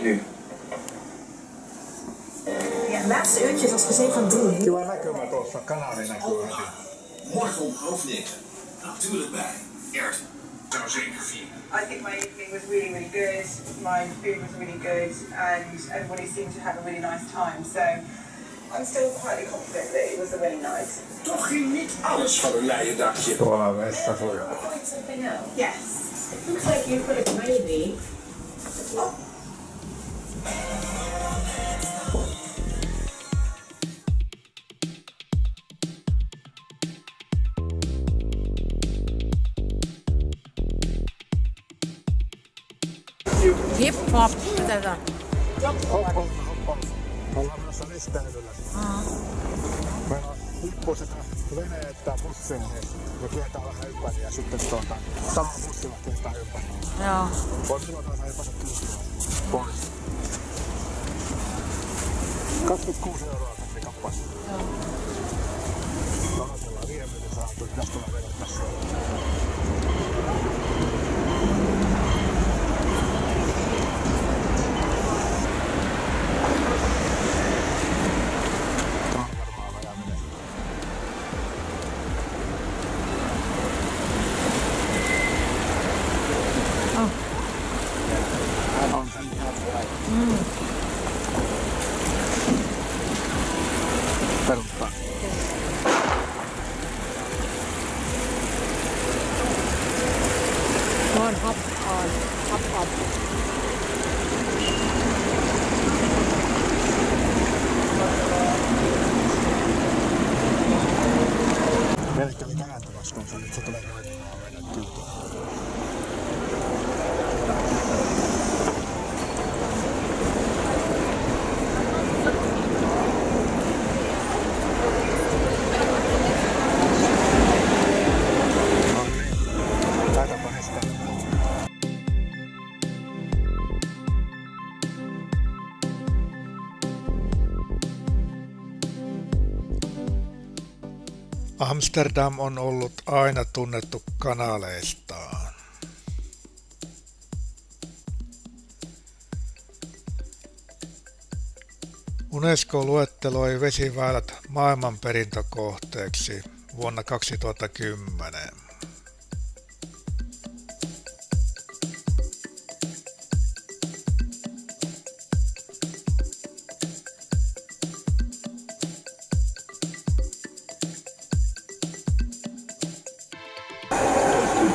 nu. Ja, laatste uurtjes als gezin van 3. Kiva näkymä tuossa, kanaali näkyy heti. Morgen om 8:30. Natuurlijk bij. Ert zou zeker vieren. I think my evening was really, really good. My food was really good, and everybody seemed to have a really nice time. So I'm still quietly confident that it was a really nice. Toch ging niet alles van een leien dakje. Tuolla vessa sujuu. Point something out. Yes. It looks like you put a gravy. Hip hop, mitä tää on? Hoppa. Ollaan menossa risteilyllä. Meillä on hippuiset veneet bussiin ja kiertää vähän ympäri ja sitten sama bussilla kiertää ympäri. Joo. Voi milloin taas jopa 10 pois. 26 € se kappas. Joo. Nonotellaan 5 minuutin saatu, pitäis tulla vedet tässä. Perustaa. On hop on. Hop. Meille kävi kääntämässä, kun se tulee noimaan vedettyä. Amsterdam on ollut aina tunnettu kanaaleistaan. UNESCO luetteloi vesiväylät maailmanperintökohteeksi vuonna 2010.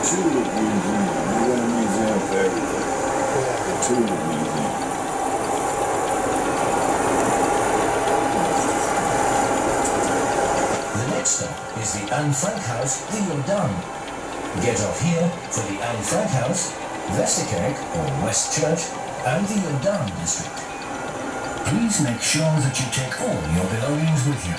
Tulip museum. We got a museum for everything. The Tulip Museum. The next stop is the Anne Frank House, the Jordaan. Get off here for the Anne Frank House, Westerkerk or West Church, and the Jordaan district. Please make sure that you take all your belongings with you.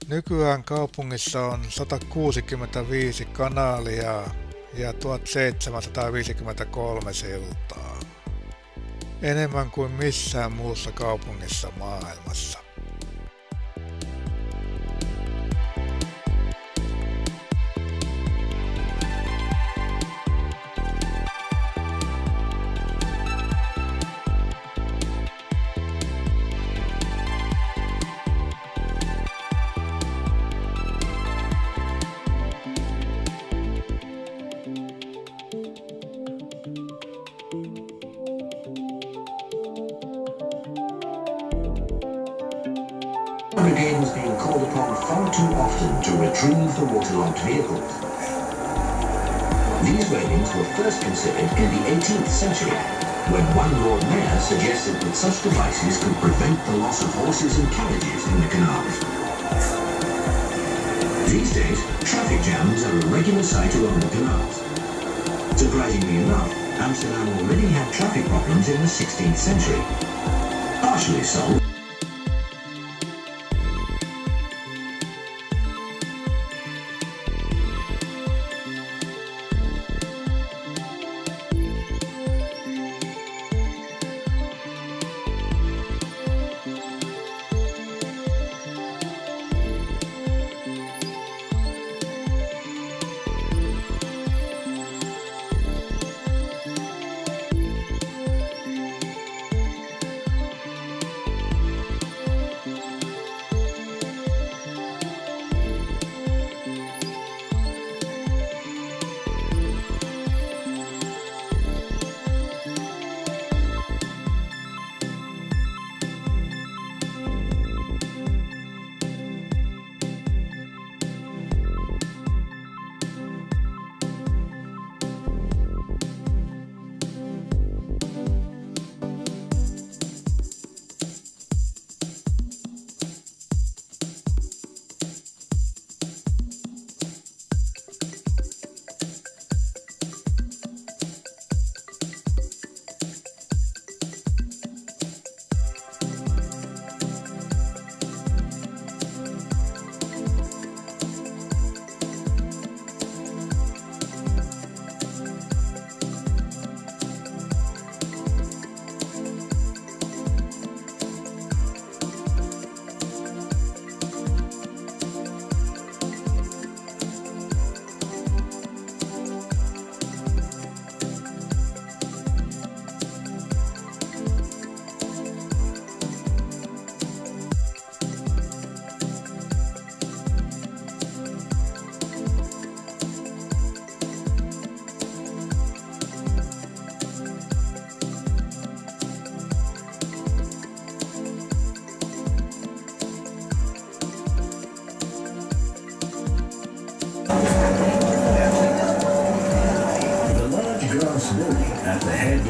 Nykyään kaupungissa on 165 kanaalia ja 1753 siltaa. Enemmän kuin missään muussa kaupungissa maailmassa. The brigade was being called upon far too often to retrieve the waterlogged vehicles. These railings were first considered in the 18th century, when one Lord Mayor suggested that such devices could prevent the loss of horses and carriages in the canals. These days, traffic jams are a regular sight along the canals. Surprisingly enough, Amsterdam already had traffic problems in the 16th century. Partially solved.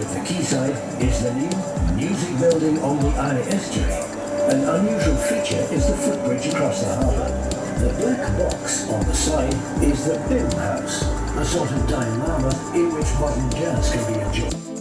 of the quayside is the new music building on the Eye Estuary. An unusual feature is the footbridge across the harbour. The black box on the side is the Bin House, a sort of diorama in which modern jazz can be enjoyed.